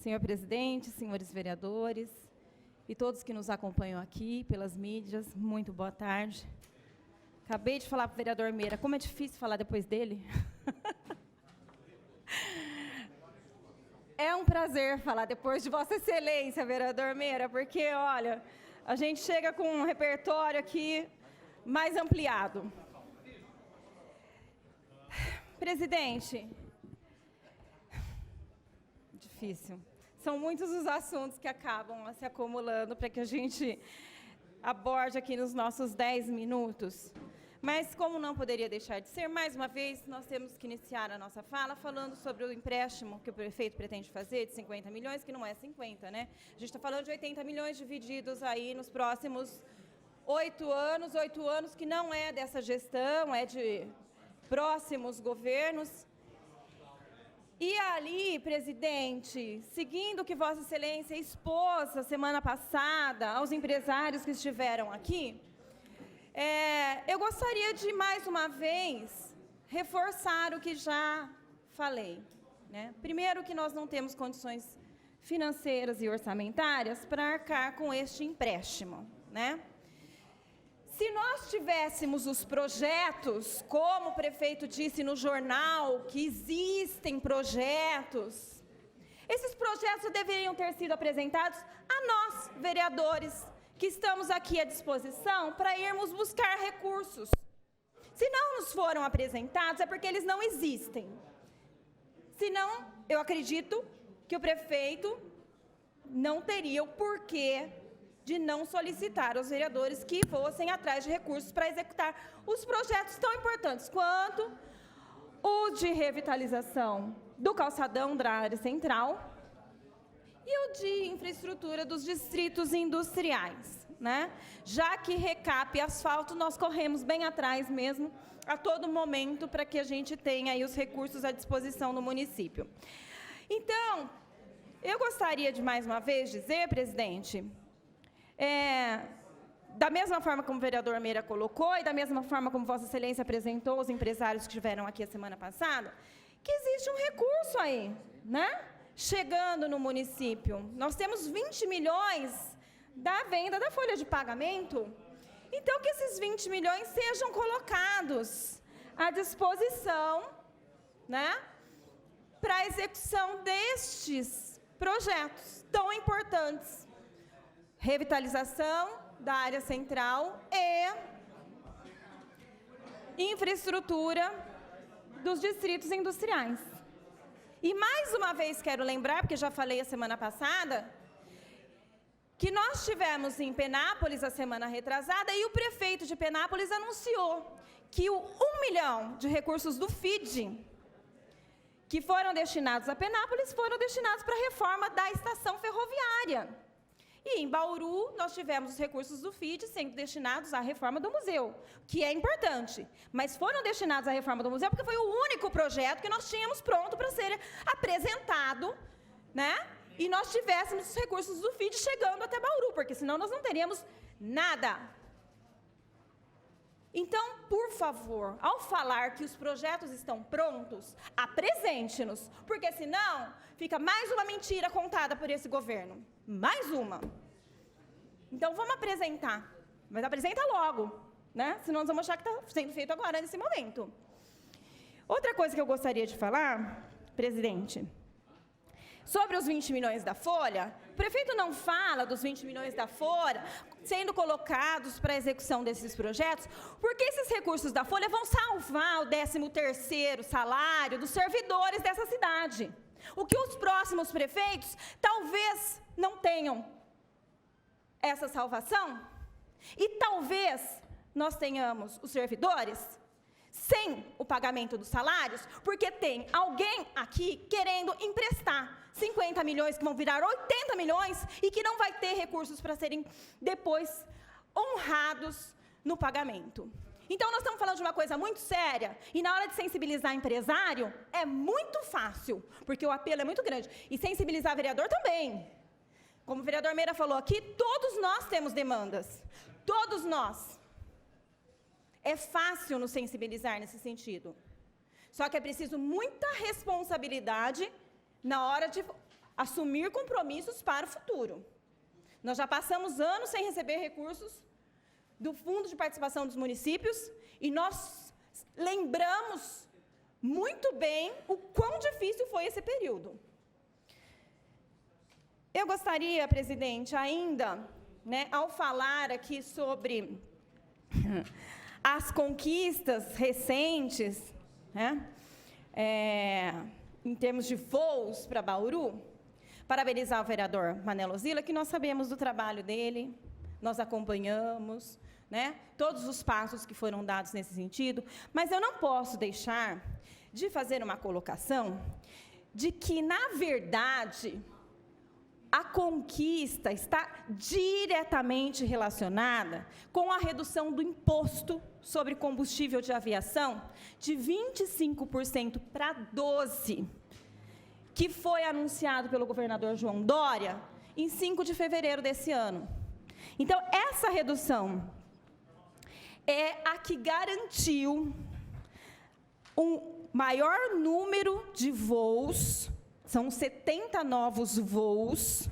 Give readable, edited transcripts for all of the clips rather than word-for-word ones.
Senhor presidente, senhores vereadores e todos que nos acompanham aqui pelas mídias, muito boa tarde. Acabei de falar para o vereador Meira, como é difícil falar depois dele. É um prazer falar depois de Vossa Excelência, vereador Meira, porque, olha, a gente chega com um repertório aqui mais ampliado. Presidente, difícil. São muitos os assuntos que acabam se acumulando para que a gente aborde aqui nos nossos 10 minutos. Mas, como não poderia deixar de ser, mais uma vez, nós temos que iniciar a nossa fala falando sobre o empréstimo que o prefeito pretende fazer de 50 milhões, que não é 50, né? A gente está falando de 80 milhões divididos aí nos próximos 8 anos que não é dessa gestão, é de próximos governos. E ali, presidente, seguindo o que Vossa Excelência expôs a semana passada aos empresários que estiveram aqui, eu gostaria de, mais uma vez, reforçar o que já falei, né? Primeiro, que nós não temos condições financeiras e orçamentárias para arcar com este empréstimo, né? Se nós tivéssemos os projetos, como o prefeito disse no jornal, que existem projetos, esses projetos deveriam ter sido apresentados a nós, vereadores, que estamos aqui à disposição para irmos buscar recursos. Se não nos foram apresentados, é porque eles não existem. Senão, eu acredito que o prefeito não teria o porquê de não solicitar aos vereadores que fossem atrás de recursos para executar os projetos tão importantes quanto o de revitalização do calçadão da área central e o de infraestrutura dos distritos industriais, né? Já que recap e asfalto, nós corremos bem atrás mesmo, a todo momento, para que a gente tenha aí os recursos à disposição no município. Então, eu gostaria de, mais uma vez, dizer, presidente, da mesma forma como o vereador Meira colocou e da mesma forma como Vossa Excelência apresentou os empresários que estiveram aqui a semana passada, que existe um recurso aí, né? Chegando no município. Nós temos 20 milhões da venda da folha de pagamento. Então, que esses 20 milhões sejam colocados à disposição, né, para a execução destes projetos tão importantes. Revitalização da área central e infraestrutura dos distritos industriais. E, mais uma vez, quero lembrar, porque já falei a semana passada, que nós tivemos em Penápolis a semana retrasada e o prefeito de Penápolis anunciou que o 1 milhão de recursos do FID, que foram destinados a Penápolis, foram destinados para a reforma da estação ferroviária. E em Bauru, nós tivemos os recursos do FID sendo destinados à reforma do museu, que é importante, mas foram destinados à reforma do museu porque foi o único projeto que nós tínhamos pronto para ser apresentado, né? E nós tivéssemos os recursos do FID chegando até Bauru, porque senão nós não teríamos nada. Então, por favor, ao falar que os projetos estão prontos, apresente-nos, porque senão fica mais uma mentira contada por esse governo. Mais uma. Então, vamos apresentar. Mas apresenta logo, né? Senão nós vamos achar que está sendo feito agora, nesse momento. Outra coisa que eu gostaria de falar, presidente, sobre os 20 milhões da folha, o prefeito não fala dos 20 milhões da folha sendo colocados para a execução desses projetos, porque esses recursos da folha vão salvar o 13º salário dos servidores dessa cidade. O que os próximos prefeitos talvez não tenham essa salvação, e talvez nós tenhamos os servidores sem o pagamento dos salários, porque tem alguém aqui querendo emprestar 50 milhões que vão virar 80 milhões e que não vai ter recursos para serem depois honrados no pagamento. Então, nós estamos falando de uma coisa muito séria, e na hora de sensibilizar empresário, é muito fácil, porque o apelo é muito grande. E sensibilizar vereador também. Como o vereador Meira falou aqui, todos nós temos demandas. Todos nós. É fácil nos sensibilizar nesse sentido. Só que é preciso muita responsabilidade na hora de assumir compromissos para o futuro. Nós já passamos anos sem receber recursos do Fundo de Participação dos Municípios e nós lembramos muito bem o quão difícil foi esse período. Eu gostaria, presidente, ainda, ao falar aqui sobre as conquistas recentes, em termos de voos para Bauru, parabenizar o vereador Manelo Zilla, que nós sabemos do trabalho dele, nós acompanhamos, todos os passos que foram dados nesse sentido, mas eu não posso deixar de fazer uma colocação de que, na verdade, a conquista está diretamente relacionada com a redução do imposto sobre combustível de aviação de 25% para 12%, que foi anunciado pelo governador João Dória em 5 de fevereiro desse ano. Então, essa redução é a que garantiu um maior número de voos, são 70 novos voos,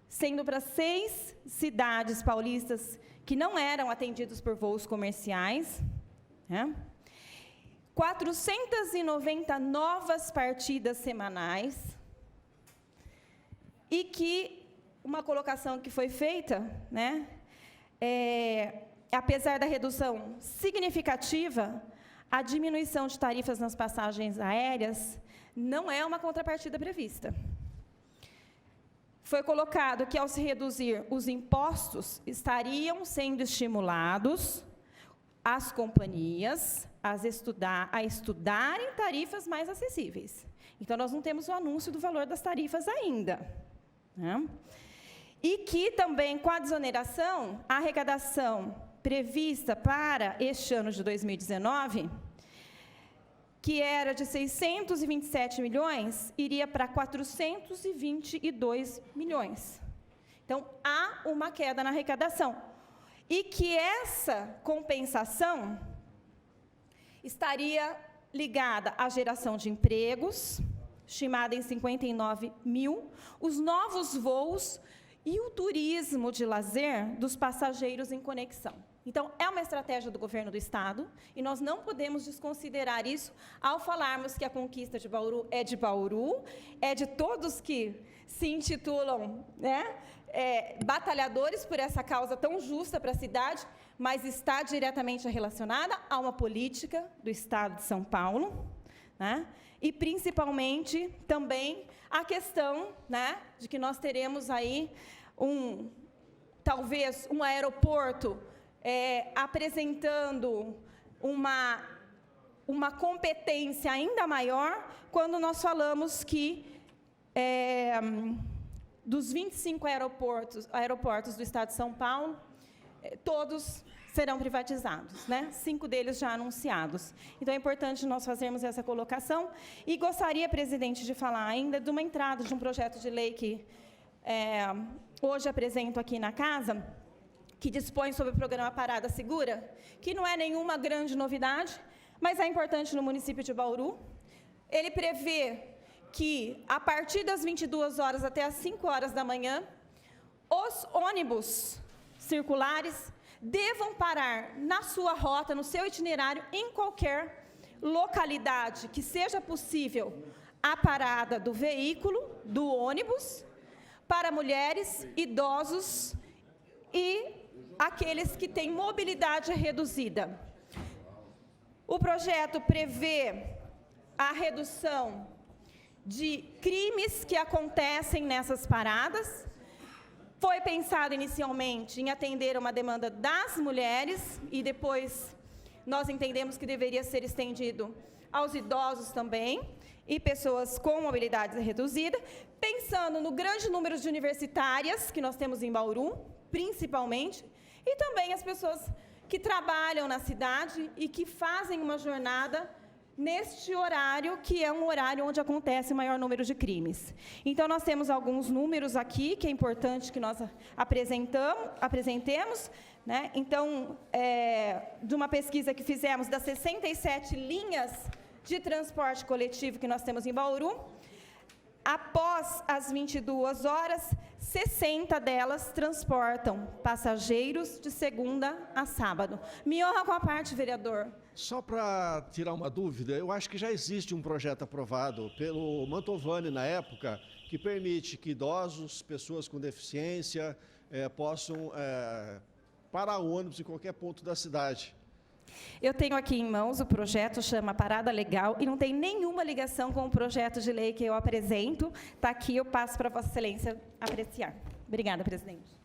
sendo para 6 cidades paulistas que não eram atendidos por voos comerciais, 490 novas partidas semanais, e que uma colocação que foi feita, apesar da redução significativa, a diminuição de tarifas nas passagens aéreas não é uma contrapartida prevista. Foi colocado que, ao se reduzir os impostos, estariam sendo estimulados as companhias a estudarem tarifas mais acessíveis. Então, nós não temos o anúncio do valor das tarifas ainda. E que também, com a desoneração, a arrecadação prevista para este ano de 2019, que era de 627 milhões, iria para 422 milhões. Então, há uma queda na arrecadação. E que essa compensação estaria ligada à geração de empregos, estimada em 59 mil, os novos voos e o turismo de lazer dos passageiros em conexão. Então, é uma estratégia do governo do Estado, e nós não podemos desconsiderar isso ao falarmos que a conquista de Bauru, é de todos que se intitulam batalhadores por essa causa tão justa para a cidade, mas está diretamente relacionada a uma política do Estado de São Paulo, e principalmente também a questão de que nós teremos aí talvez um aeroporto apresentando uma competência ainda maior quando nós falamos que dos 25 aeroportos do Estado de São Paulo, todos serão privatizados, 5 deles já anunciados. Então, é importante nós fazermos essa colocação. E gostaria, presidente, de falar ainda de uma entrada de um projeto de lei que hoje apresento aqui na casa, que dispõe sobre o programa Parada Segura, que não é nenhuma grande novidade, mas é importante no município de Bauru. Ele prevê que, a partir das 22 horas até as 5 horas da manhã, os ônibus circulares devam parar na sua rota, no seu itinerário, em qualquer localidade que seja possível a parada do veículo, do ônibus, para mulheres, idosos e aqueles que têm mobilidade reduzida. O projeto prevê a redução de crimes que acontecem nessas paradas. Foi pensado inicialmente em atender uma demanda das mulheres e depois nós entendemos que deveria ser estendido aos idosos também e pessoas com mobilidade reduzida, pensando no grande número de universitárias que nós temos em Bauru, principalmente, e também as pessoas que trabalham na cidade e que fazem uma jornada neste horário, que é um horário onde acontece o maior número de crimes. Então, nós temos alguns números aqui, que é importante que nós apresentemos. Então, de uma pesquisa que fizemos das 67 linhas de transporte coletivo que nós temos em Bauru, Após as 22 horas, 60 delas transportam passageiros de segunda a sábado. Me honra com a parte, vereador. Só para tirar uma dúvida, eu acho que já existe um projeto aprovado pelo Mantovani na época, que permite que idosos, pessoas com deficiência, possam parar o ônibus em qualquer ponto da cidade. Eu tenho aqui em mãos o projeto, chama Parada Legal, e não tem nenhuma ligação com o projeto de lei que eu apresento. Está aqui, eu passo para Vossa Excelência apreciar. Obrigada, presidente.